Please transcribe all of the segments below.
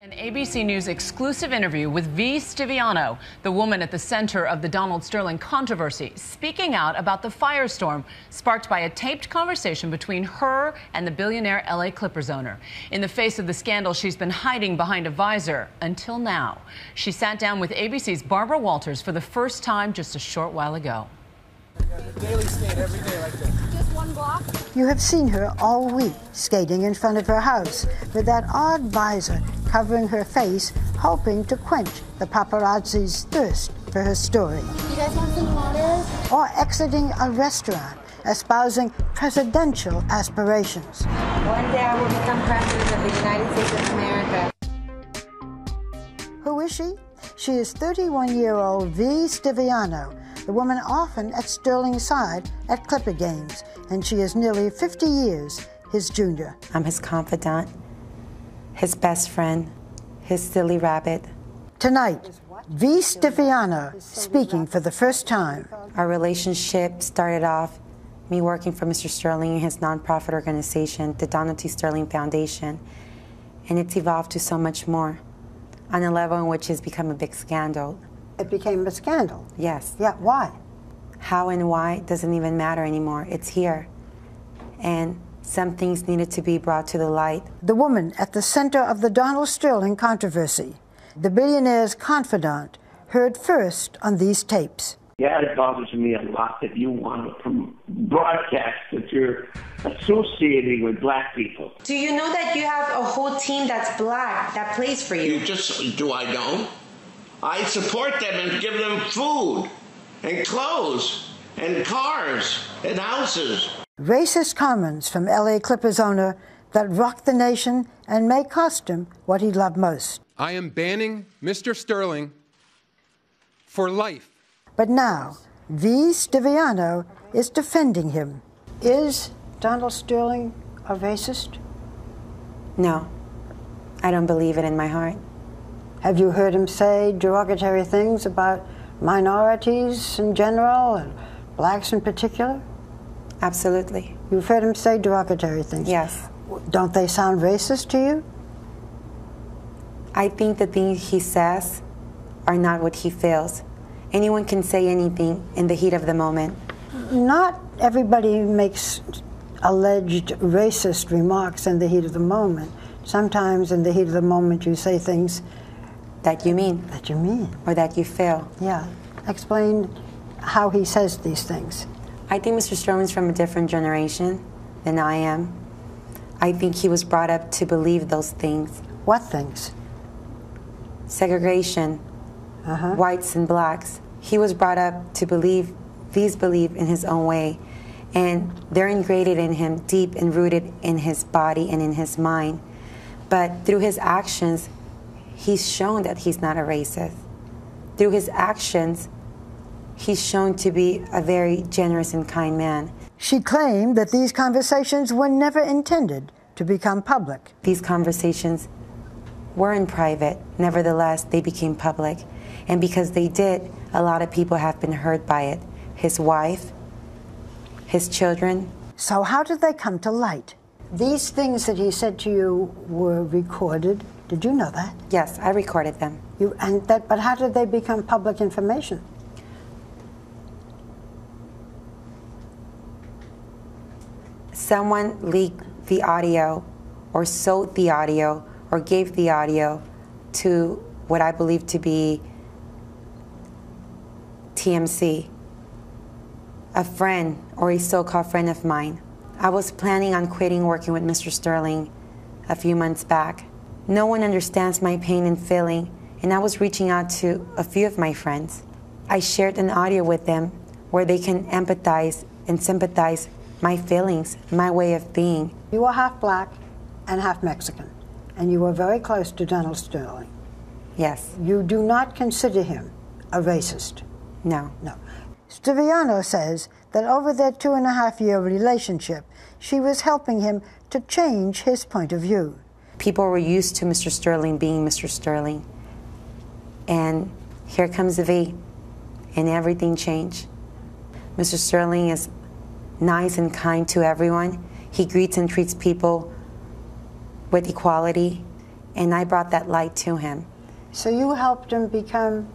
An ABC News exclusive interview with V. Stiviano, the woman at the center of the Donald Sterling controversy, speaking out about the firestorm sparked by a taped conversation between her and the billionaire LA Clippers owner. In the face of the scandal, she's been hiding behind a visor until now. She sat down with ABC's Barbara Walters for the first time just a short while ago. Daily skate every day like this. Just one block? You have seen her all week skating in front of her house with that odd visor covering her face, hoping to quench the paparazzi's thirst for her story. You guys want some water? Or exiting a restaurant, espousing presidential aspirations. One day I will become president of the United States of America. Who is she? She is 31-year-old V. Stiviano, the woman often at Sterling's side at Clipper games, and she is nearly 50 years his junior. I'm his confidant, his best friend, his silly rabbit. Tonight, V. Stiviano speaking for the first time. Our relationship started off me working for Mr. Sterling and his nonprofit organization, the Donald T. Sterling Foundation, and it's evolved to so much more, on a level in which it's become a big scandal. It became a scandal. Yes. Yeah, why? How and why doesn't even matter anymore. It's here. And some things needed to be brought to the light. The woman at the center of the Donald Sterling controversy, the billionaire's confidant, heard first on these tapes. Yeah, it bothers me a lot that you want to broadcast that you're associating with black people. Do you know that you have a whole team that's black that plays for you? Do I don't? I support them and give them food and clothes and cars and houses. Racist comments from LA Clippers owner that rocked the nation and may cost him what he loved most. I am banning Mr. Sterling for life. But now, V. Stiviano is defending him. Is Donald Sterling a racist? No, I don't believe it in my heart. Have you heard him say derogatory things about minorities in general and blacks in particular? Absolutely. You've heard him say derogatory things? Yes. Don't they sound racist to you? I think the things he says are not what he feels. Anyone can say anything in the heat of the moment. Not everybody makes alleged racist remarks in the heat of the moment. Sometimes in the heat of the moment you say things that you mean. That you mean. Or that you feel. Yeah. Explain how he says these things. I think Mr. Sterling's from a different generation than I am. I think he was brought up to believe those things. What things? Segregation, whites and blacks. He was brought up to believe these believe in his own way, and they're ingrained in him, deep and rooted in his body and in his mind. But through his actions, he's shown that he's not a racist. Through his actions, he's shown to be a very generous and kind man. She claimed that these conversations were never intended to become public. These conversations were in private. Nevertheless, they became public. And because they did, a lot of people have been hurt by it. His wife, his children. So how did they come to light? These things that he said to you were recorded. Did you know that? Yes, I recorded them. But how did they become public information? Someone leaked the audio, or sold the audio, or gave the audio to what I believe to be TMC, a friend or a so-called friend of mine. I was planning on quitting working with Mr. Sterling a few months back. No one understands my pain and feeling, and I was reaching out to a few of my friends. I shared an audio with them where they can empathize and sympathize my feelings, my way of being. You are half black and half Mexican, and you were very close to Donald Sterling. Yes. You do not consider him a racist? No. No. Stiviano says that over their 2.5-year relationship, she was helping him to change his point of view. People were used to Mr. Sterling being Mr. Sterling. And here comes the V, and everything changed. Mr. Sterling is nice and kind to everyone. He greets and treats people with equality, and I brought that light to him. So you helped him become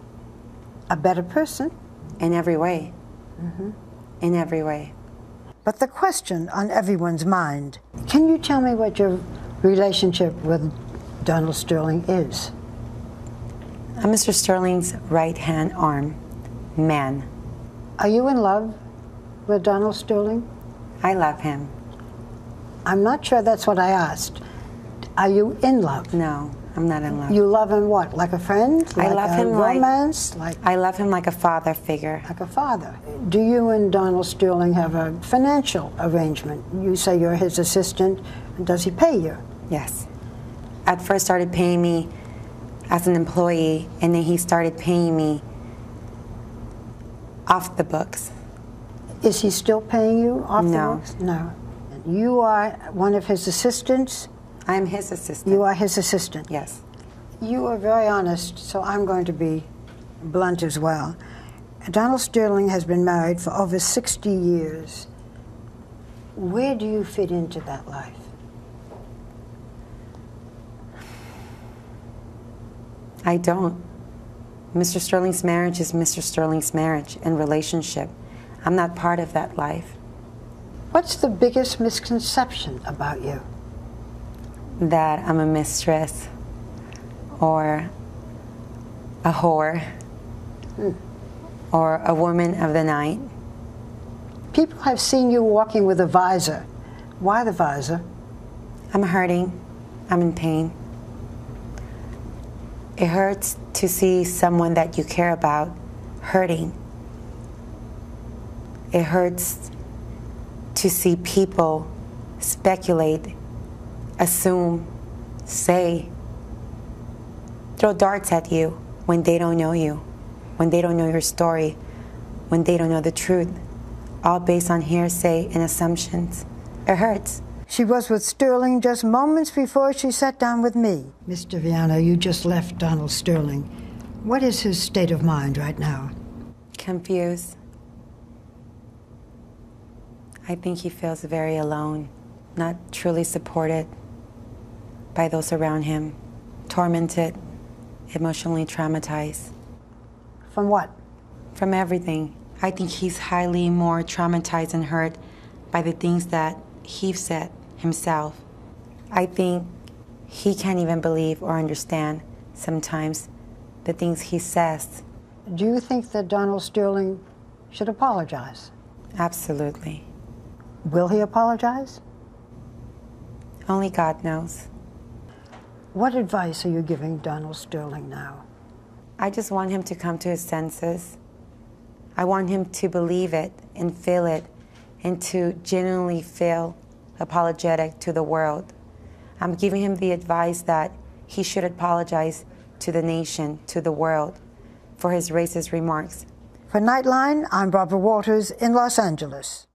a better person? In every way. Mm-hmm. In every way. But the question on everyone's mind, can you tell me what your relationship with Donald Sterling is? I'm Mr. Sterling's right-hand arm man. Are you in love with Donald Sterling? I love him. I'm not sure that's what I asked. Are you in love? No, I'm not in love. You love him what? Like a friend? I love him romance? I love him like a father figure. Like a father. Do you and Donald Sterling have a financial arrangement? You say you're his assistant. Does he pay you? Yes. At first started paying me as an employee, and then he started paying me off the books. Is he still paying you off the No. books? No. You are one of his assistants? I'm his assistant. You are his assistant? Yes. You are very honest, so I'm going to be blunt as well. Donald Sterling has been married for over 60 years. Where do you fit into that life? I don't. Mr. Sterling's marriage is Mr. Sterling's marriage and relationship. I'm not part of that life. What's the biggest misconception about you? That I'm a mistress or a whore or a woman of the night. People have seen you walking with a visor. Why the visor? I'm hurting. I'm in pain. It hurts to see someone that you care about hurting. It hurts to see people speculate, assume, say, throw darts at you when they don't know you, when they don't know your story, when they don't know the truth, all based on hearsay and assumptions. It hurts. She was with Sterling just moments before she sat down with me. Mr. Viano, you just left Donald Sterling. What is his state of mind right now? Confused. I think he feels very alone, not truly supported by those around him, tormented, emotionally traumatized. From what? From everything. I think he's highly more traumatized and hurt by the things that he said himself. I think he can't even believe or understand sometimes the things he says. Do you think that Donald Sterling should apologize? Absolutely. Will he apologize? Only God knows. What advice are you giving Donald Sterling now? I just want him to come to his senses. I want him to believe it and feel it and to genuinely feel apologetic to the world. I'm giving him the advice that he should apologize to the nation, to the world, for his racist remarks. For Nightline, I'm Barbara Walters in Los Angeles.